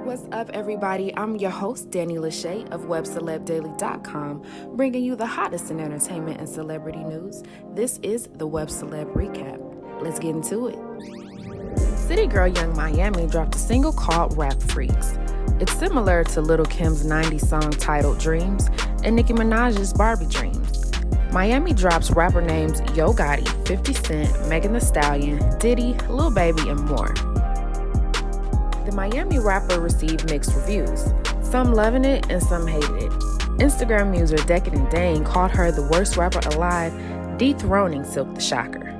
What's up, everybody? I'm your host, Danny Lachey of WebCelebDaily.com, bringing you the hottest in entertainment and celebrity news. This is the Web Celeb Recap. Let's get into it. City girl Young Miami dropped a single called Rap Freaks. It's similar to Lil' Kim's 90s song titled Dreams and Nicki Minaj's Barbie Dreams. Miami drops rapper names Yo Gotti, 50 Cent, Megan Thee Stallion, Diddy, Lil Baby, and more. The Miami rapper received mixed reviews, some loving it and some hated it. Instagram user Decadent Dane called her the worst rapper alive, dethroning Silk the Shocker.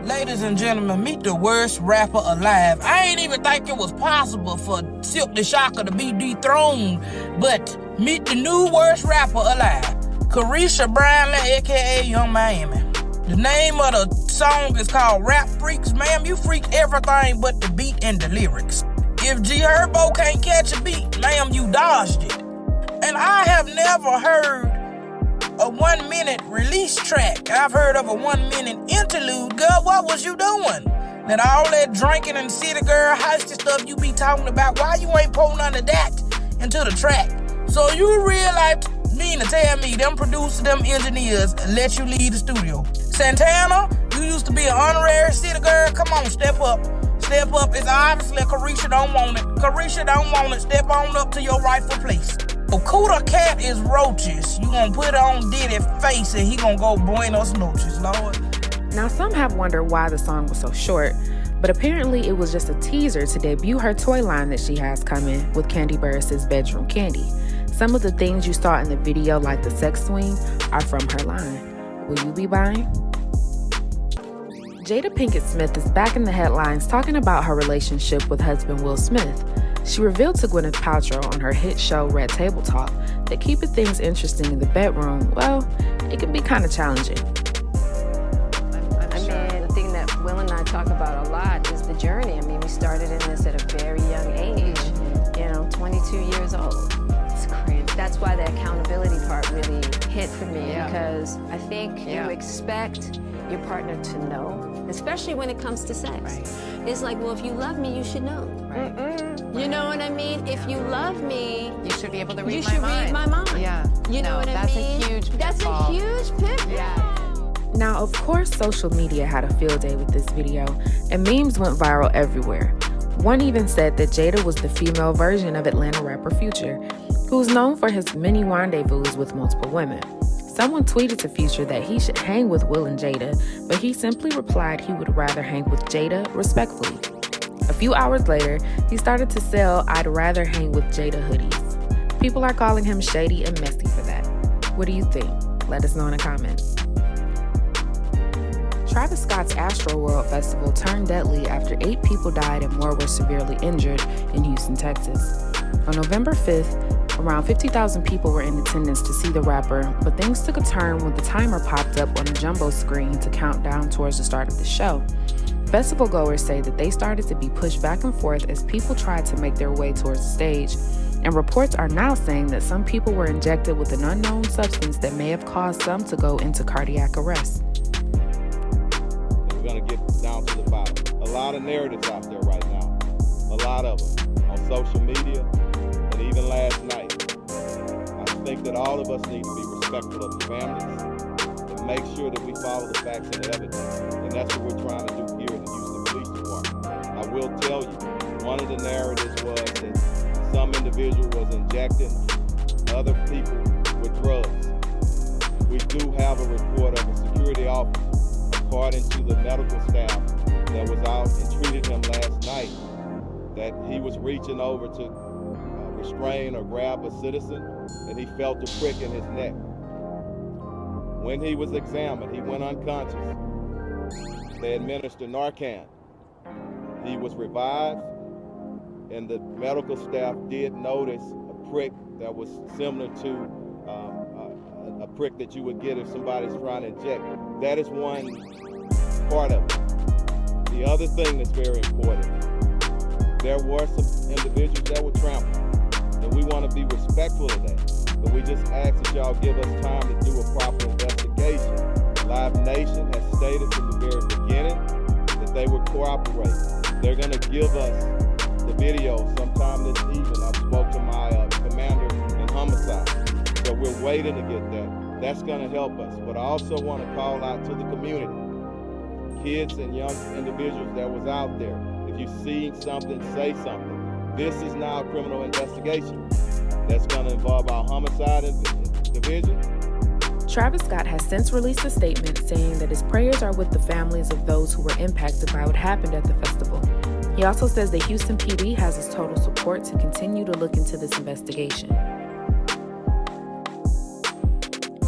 Ladies and gentlemen, meet the worst rapper alive. I ain't even think it was possible for Silk the Shocker to be dethroned, but meet the new worst rapper alive, Carisha Brownlee, aka Young Miami. The name of the song is called Rap Freaks. Ma'am, you freak everything but the beat and the lyrics. If G Herbo can't catch a beat, ma'am, you dodged it. And I have never heard a 1 minute release track. I've heard of a 1 minute interlude. Girl, what was you doing? That all that drinking and city girl heisty stuff you be talking about, why you ain't pulling none of that into the track? So you realize mean to tell me them producers, them engineers let you leave the studio. Santana, you used to be an honorary city girl. Come on, step up. Step up. It's obviously Carisha don't want it. Carisha don't want it. Step on up to your rightful place. Okuda Cat is roaches. You gonna put on Diddy's face and he gonna go buenos noches, Lord. Now, some have wondered why the song was so short, but apparently it was just a teaser to debut her toy line that she has coming with Candy Burris' Bedroom Candy. Some of the things you saw in the video, like the sex swing, are from her line. Will you be buying? Jada Pinkett Smith is back in the headlines talking about her relationship with husband Will Smith. She revealed to Gwyneth Paltrow on her hit show Red Table Talk that keeping things interesting in the bedroom, well, it can be kind of challenging. I mean, the thing that Will and I talk about a lot is the journey. I mean, we started in this at a very young age, 22 years old. It's crazy. That's why the accountability part really hit for me, because I think you expect your partner to know, especially when it comes to sex. Right. It's like, well, if you love me, you should know. Right. You know what I mean? If you love me, you should be able to read you my should mind. read my mind. Yeah. You know what I mean? That's a huge pitfall. That's a huge pitfall. Yeah. Now, of course, social media had a field day with this video, and memes went viral everywhere. One even said that Jada was the female version of Atlanta rapper Future, who's known for his many rendezvous with multiple women. Someone tweeted to Future that he should hang with Will and Jada, but he simply replied he would rather hang with Jada respectfully. A few hours later, he started to sell I'd Rather Hang with Jada hoodies. People are calling him shady and messy for that. What do you think? Let us know in the comments. Travis Scott's Astroworld Festival turned deadly after 8 people died and more were severely injured in Houston, Texas. On November 5th, around 50,000 people were in attendance to see the rapper, but things took a turn when the timer popped up on the jumbo screen to count down towards the start of the show. Festival goers say that they started to be pushed back and forth as people tried to make their way towards the stage, and reports are now saying that some people were injected with an unknown substance that may have caused some to go into cardiac arrest. We're going to get down to the bottom. A lot of narratives out there right now, a lot of them on social media, and even last night. I think that all of us need to be respectful of the families and make sure that we follow the facts and the evidence. And that's what we're trying to do here in the Houston Police Department. I will tell you, one of the narratives was that some individual was injecting other people with drugs. We do have a report of a security officer, according to the medical staff that was out and treated him last night, that he was reaching over to restrain or grab a citizen, and he felt a prick in his neck. When he was examined, he went unconscious. They administered Narcan. He was revived, and the medical staff did notice a prick that was similar to a prick that you would get if somebody's trying to inject. That is one part of it. The other thing that's very important, there were some individuals that were trampled, and we want to be respectful of that. But we just ask that y'all give us time to do a proper investigation. Live Nation has stated from the very beginning that they would cooperate. They're going to give us the video sometime this evening. I spoke to my commander in homicide. So we're waiting to get that. That's going to help us. But I also want to call out to the community, kids and young individuals that was out there. If you see something, say something. This is now a criminal investigation. That's going to involve our homicide division. Travis Scott has since released a statement saying that his prayers are with the families of those who were impacted by what happened at the festival. He also says that Houston PD has his total support to continue to look into this investigation.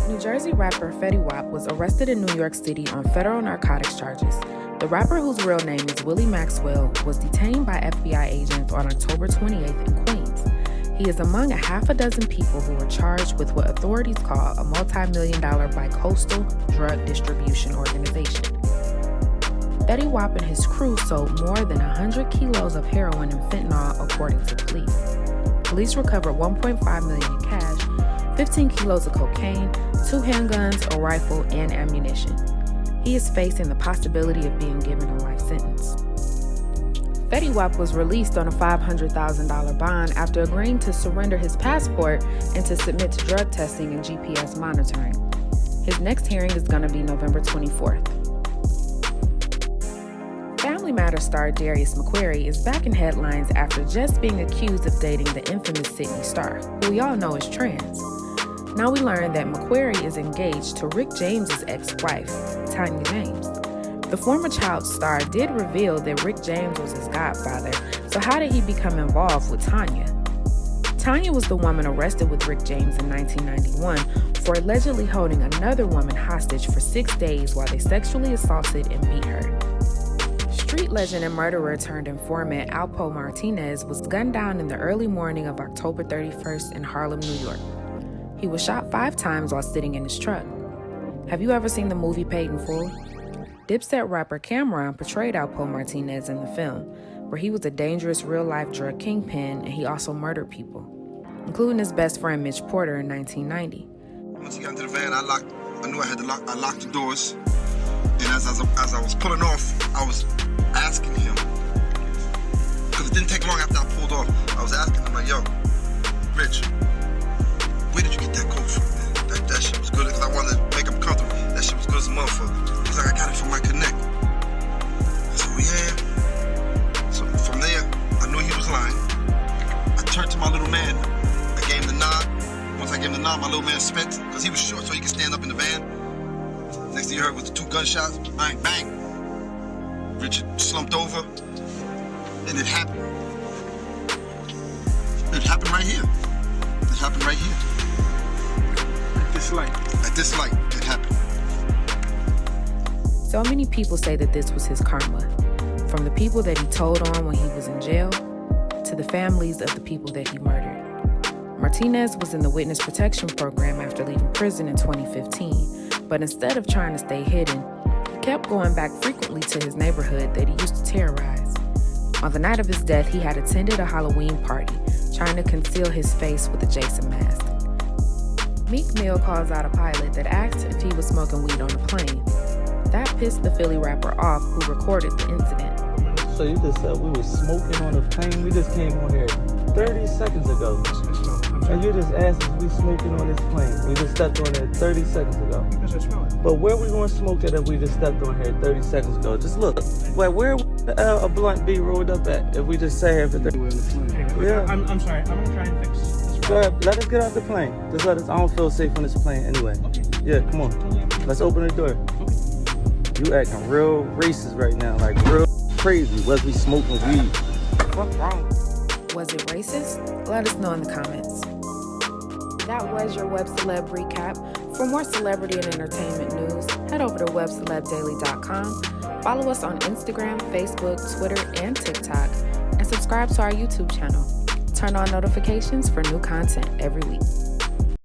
New Jersey rapper Fetty Wap was arrested in New York City on federal narcotics charges. The rapper, whose real name is Willie Maxwell, was detained by FBI agents on October 28th in Queens. He is among a half a dozen people who were charged with what authorities call a multi-million-dollar bi-coastal drug distribution organization. Fetty Wap and his crew sold more than 100 kilos of heroin and fentanyl, according to police. Police recovered $1.5 million in cash, 15 kilos of cocaine, 2 handguns, a rifle, and ammunition. He is facing the possibility of being given a life sentence. Fetty Wap was released on a $500,000 bond after agreeing to surrender his passport and to submit to drug testing and GPS monitoring. His next hearing is going to be November 24th. Family Matters star Darius McCrary is back in headlines after just being accused of dating the infamous Sydney Star, who we all know is trans. Now we learn that McCrary is engaged to Rick James's ex-wife, Tanya James. The former child star did reveal that Rick James was his godfather, so how did he become involved with Tanya? Tanya was the woman arrested with Rick James in 1991 for allegedly holding another woman hostage for 6 days while they sexually assaulted and beat her. Street legend and murderer turned informant Alpo Martinez was gunned down in the early morning of October 31st in Harlem, New York. He was shot 5 times while sitting in his truck. Have you ever seen the movie Paid in Full? Dipset rapper Cameron portrayed Alpo Martinez in the film, where he was a dangerous real-life drug kingpin and he also murdered people, including his best friend Mitch Porter in 1990. Once he got into the van, I knew I had to lock. I locked the doors, and as I was pulling off, I was asking him, because it didn't take long after I pulled off. I was asking him like, "Yo, Rich, where did you get that coat from, man? That shit was good." Because I wanted to make him comfortable. That shit was good as a motherfucker. He's like, "I got it from my connect." I said, "Well, yeah." So from there, I knew he was lying. I turned to my little man. I gave him the nod. Once I gave him the nod, my little man spent, because he was short, so he could stand up in the van. Next thing you heard was the 2 gunshots. Bang, bang. Richard slumped over, and it happened. It happened right here. It happened right here. At this light. At this light, it happened. So many people say that this was his karma, from the people that he told on when he was in jail to the families of the people that he murdered. Martinez was in the Witness Protection Program after leaving prison in 2015, but instead of trying to stay hidden, he kept going back frequently to his neighborhood that he used to terrorize. On the night of his death, he had attended a Halloween party, trying to conceal his face with a Jason mask. Meek Mill calls out a pilot that asked if he was smoking weed on the plane. That pissed the Philly rapper off, who recorded the incident. So you just said we was smoking on the plane? We just came on here 30 seconds ago. And you just asked if we smoking on this plane. We just stepped on it 30 seconds ago. But where we going to smoke it if we just stepped on here 30 seconds ago? Just look. Wait, where would a blunt be rolled up at if we just sat here for 30 seconds? Yeah. I'm sorry. I'm going to try and fix this. Go ahead. Let us get off the plane. Just let us. I don't feel safe on this plane anyway. Okay. Yeah, come on. Let's open the door. Okay. You acting real racist right now. Like real crazy. Was we smoking weed? What's wrong? Was it racist? Let us know in the comments. That was your Web Celeb Recap. For more celebrity and entertainment news, head over to WebCelebDaily.com. Follow us on Instagram, Facebook, Twitter, and TikTok. And subscribe to our YouTube channel. Turn on notifications for new content every week.